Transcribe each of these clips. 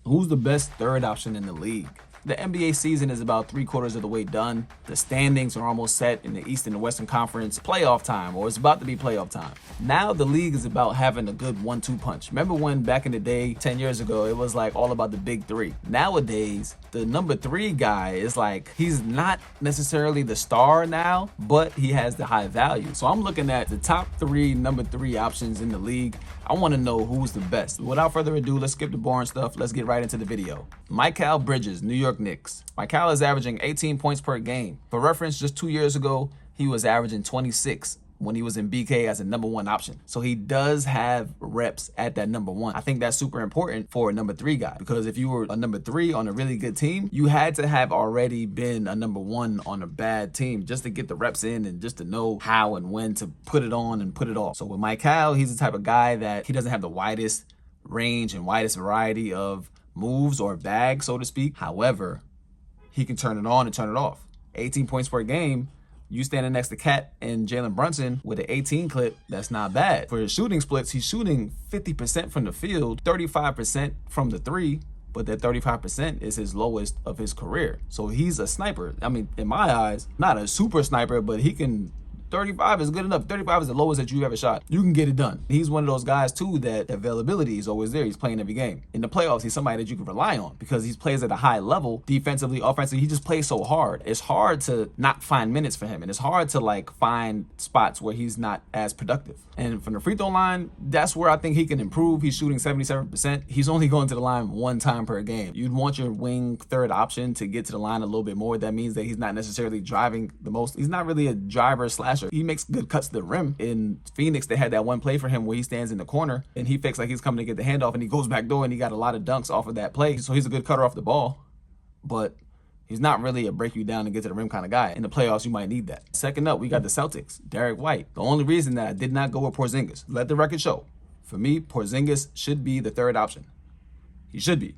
Who's the best third option in the league? The NBA season is about 3/4 of the way done. The standings are almost set in the East and the Western Conference. Playoff time, or it's about to be playoff time. Now the league is about having a good 1-2 punch. Remember when back in the day, 10 years ago, it was like all about the big three. Nowadays, the number 3 guy is like, he's not necessarily the star now, but he has the high value. So I'm looking at the top 3 number 3 options in the league. I want to know who's the best. Without further ado, let's skip the boring stuff. Let's get right into the video. Mikal Bridges, New York Knicks. Mikal is averaging 18 points per game. For reference, just 2 years ago, he was averaging 26 when he was in BK as a number 1 option. So he does have reps at that number 1. I think that's super important for a number 3 guy, because if you were a number 3 on a really good team, you had to have already been a number 1 on a bad team just to get the reps in and just to know how and when to put it on and put it off. So with Mikal, he's the type of guy that he doesn't have the widest range and widest variety of moves or bags, so to speak. However, he can turn it on and turn it off. 18 points per game. You standing next to Cat and Jalen Brunson with an 18 clip, that's not bad. For his shooting splits, he's shooting 50% from the field, 35% from the 3, but that 35% is his lowest of his career. So he's a sniper. I mean, in my eyes, not a super sniper, but he can. 35 is good enough. 35 is the lowest that you've ever shot. You can get it done. He's one of those guys too that availability is always there. He's playing every game. In the playoffs, he's somebody that you can rely on because he plays at a high level, defensively, offensively. He just plays so hard. It's hard to not find minutes for him, and it's hard to like find spots where he's not as productive. And from the free throw line, that's where I think he can improve. He's shooting 77%. He's only going to the line 1 time per game. You'd want your wing third option to get to the line a little bit more. That means that he's not necessarily driving the most. He's not really a driver slasher. He makes good cuts to the rim. In Phoenix, they had that one play for him where he stands in the corner and he fakes like he's coming to get the handoff and he goes back door and he got a lot of dunks off of that play. So he's a good cutter off the ball, but he's not really a break you down and get to the rim kind of guy. In the playoffs, you might need that. Second up, we got the Celtics, Derrick White. The only reason that I did not go with Porzingis, let the record show, for me, Porzingis should be the third option. He should be.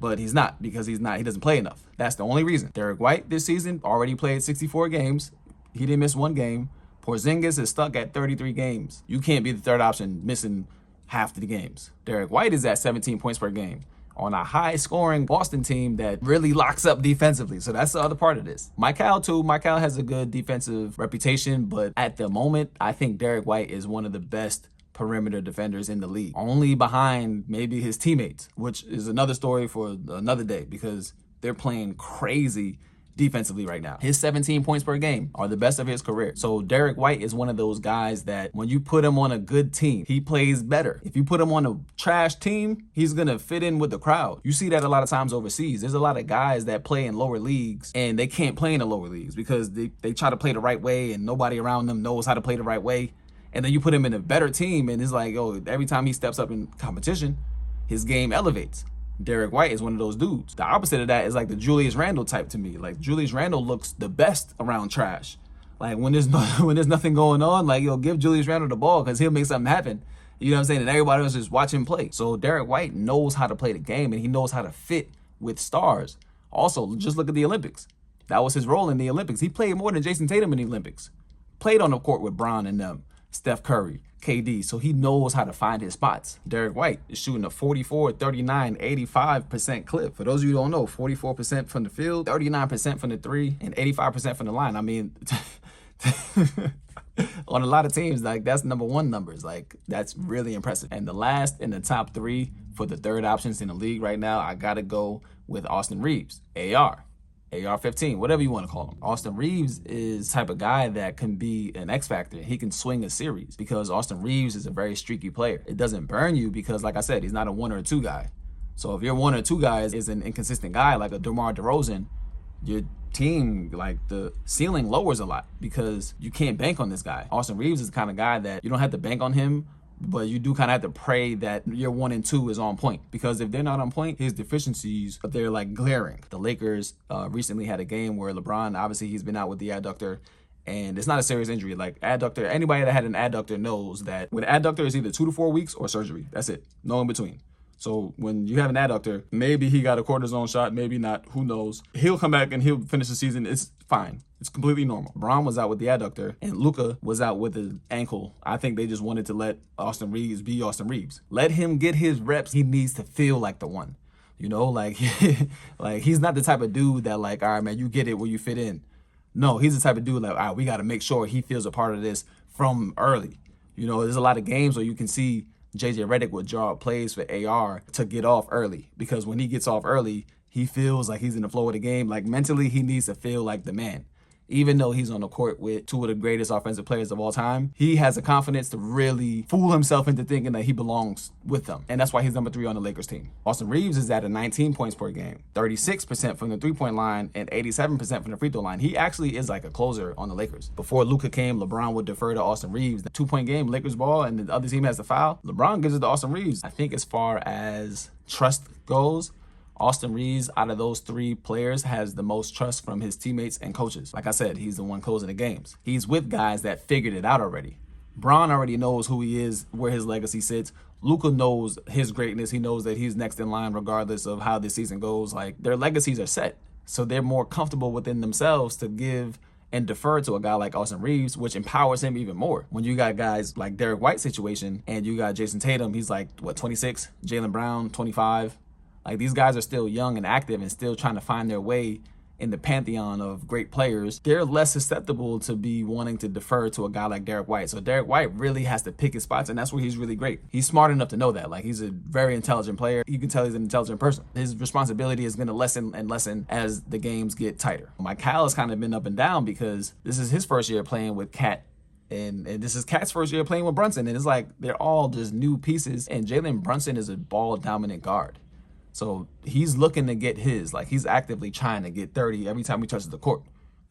But he's not, because he doesn't play enough. That's the only reason. Derrick White this season already played 64 games. He didn't miss 1 game. Porzingis is stuck at 33 games. You can't be the third option missing half the games. Derrick White is at 17 points per game on a high-scoring Boston team that really locks up defensively. So that's the other part of this. Mikal, too. Mikal has a good defensive reputation, but at the moment, I think Derrick White is one of the best perimeter defenders in the league. Only behind maybe his teammates, which is another story for another day because they're playing crazy defensively right now. His 17 points per game are the best of his career. So Derrick White is one of those guys that when you put him on a good team, he plays better. If you put him on a trash team, he's gonna fit in with the crowd. You see that a lot of times overseas. There's a lot of guys that play in lower leagues and they can't play in the lower leagues because they try to play the right way and nobody around them knows how to play the right way. And then you put him in a better team and it's like, oh, every time he steps up in competition, his game elevates. Derrick White is one of those dudes. The opposite of that is like the Julius Randle type to me. Like Julius Randle looks the best around trash. Like when there's nothing going on, like yo, give Julius Randle the ball because he'll make something happen. You know what I'm saying? And everybody else just watch him play. So Derrick White knows how to play the game and he knows how to fit with stars. Also, just look at the Olympics. That was his role in the Olympics. He played more than Jason Tatum in the Olympics. Played on the court with Bron and them, Steph Curry, KD, so he knows how to find his spots. Derrick White is shooting a 44, 39, 85% clip. For those of you who don't know, 44% from the field, 39% from the 3, and 85% from the line. I mean, on a lot of teams, like that's number 1 numbers. Like that's really impressive. And the last in the top 3 for the third options in the league right now, I gotta go with Austin Reaves, AR-15, whatever you want to call him. Austin Reaves is the type of guy that can be an X factor. He can swing a series because Austin Reaves is a very streaky player. It doesn't burn you because, like I said, he's not a 1 or 2 guy. So if your 1 or 2 guy is an inconsistent guy like a DeMar DeRozan, your team, like the ceiling lowers a lot because you can't bank on this guy. Austin Reaves is the kind of guy that you don't have to bank on him, but you do kind of have to pray that your 1 and 2 is on point, because if they're not on point, his deficiencies, they're like glaring. The Lakers recently had a game where LeBron, obviously he's been out with the adductor, and it's not a serious injury. Like adductor, anybody that had an adductor knows that with adductor is either 2 to 4 weeks or surgery. That's it, no in between. So when you have an adductor, maybe he got a cortisone shot, maybe not, who knows. He'll come back and he'll finish the season. It's fine. It's completely normal. Braun was out with the adductor and Luka was out with his ankle. I think they just wanted to let Austin Reaves be Austin Reaves. Let him get his reps. He needs to feel like the one. You know, like like he's not the type of dude that like, all right, man, you get it where you fit in. No, he's the type of dude like, all right, we got to make sure he feels a part of this from early. You know, there's a lot of games where you can see JJ Redick would draw up plays for AR to get off early, because when he gets off early, he feels like he's in the flow of the game. Like mentally, he needs to feel like the man. Even though he's on the court with two of the greatest offensive players of all time, he has the confidence to really fool himself into thinking that he belongs with them. And that's why he's number 3 on the Lakers team. Austin Reaves is at a 19 points per game, 36% from the three-point line, and 87% from the free throw line. He actually is like a closer on the Lakers. Before Luka came, LeBron would defer to Austin Reaves. The 2-point game, Lakers ball, and the other team has the foul. LeBron gives it to Austin Reaves. I think as far as trust goes, Austin Reaves, out of those 3 players, has the most trust from his teammates and coaches. Like I said, he's the one closing the games. He's with guys that figured it out already. Bron already knows who he is, where his legacy sits. Luka knows his greatness. He knows that he's next in line regardless of how this season goes. Like, their legacies are set. So they're more comfortable within themselves to give and defer to a guy like Austin Reaves, which empowers him even more. When you got guys like Derrick White situation and you got Jason Tatum, he's like, what, 26? Jaylen Brown, 25. Like, these guys are still young and active and still trying to find their way in the pantheon of great players. They're less susceptible to be wanting to defer to a guy like Derrick White. So Derrick White really has to pick his spots, and that's where he's really great. He's smart enough to know that. Like, he's a very intelligent player. You can tell he's an intelligent person. His responsibility is going to lessen and lessen as the games get tighter. Mikal has kind of been up and down because this is his first year playing with Cat. And this is Cat's first year playing with Brunson. And it's like they're all just new pieces. And Jalen Brunson is a ball-dominant guard. So he's looking to get his, like, he's actively trying to get 30 every time he touches the court.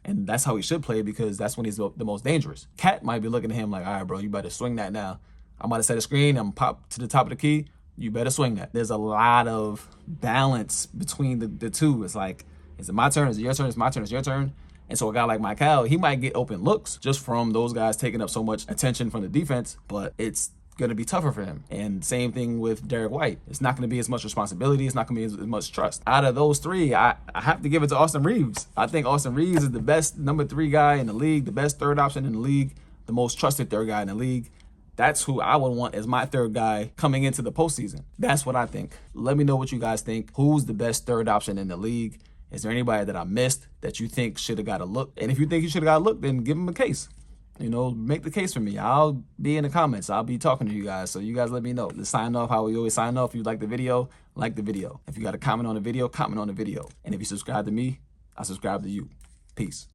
And that's how he should play, because that's when he's the most dangerous. Cat might be looking at him like, all right, bro, you better swing that now. I'm about to set a screen. I'm pop to the top of the key. You better swing that. There's a lot of balance between the two. It's like, is it my turn? Is it your turn? It's my turn. It's your turn. And so a guy like Mikal, he might get open looks just from those guys taking up so much attention from the defense, but it's going to be tougher for him. And same thing with Derrick White. It's not going to be as much responsibility. It's not going to be as much trust. Out of those 3, I have to give it to Austin Reaves. I think Austin Reaves is the best number 3 guy in the league, the best third option in the league, the most trusted third guy in the league. That's who I would want as my third guy coming into the postseason. That's what I think. Let me know what you guys think. Who's the best third option in the league? Is there anybody that I missed that you think should have got a look? And if you think he should have got a look, then give him a case. You know, make the case for me. I'll be in the comments. I'll be talking to you guys. So you guys let me know. Let's sign off how we always sign off. If you like the video, like the video. If you got a comment on the video, comment on the video. And if you subscribe to me, I subscribe to you. Peace.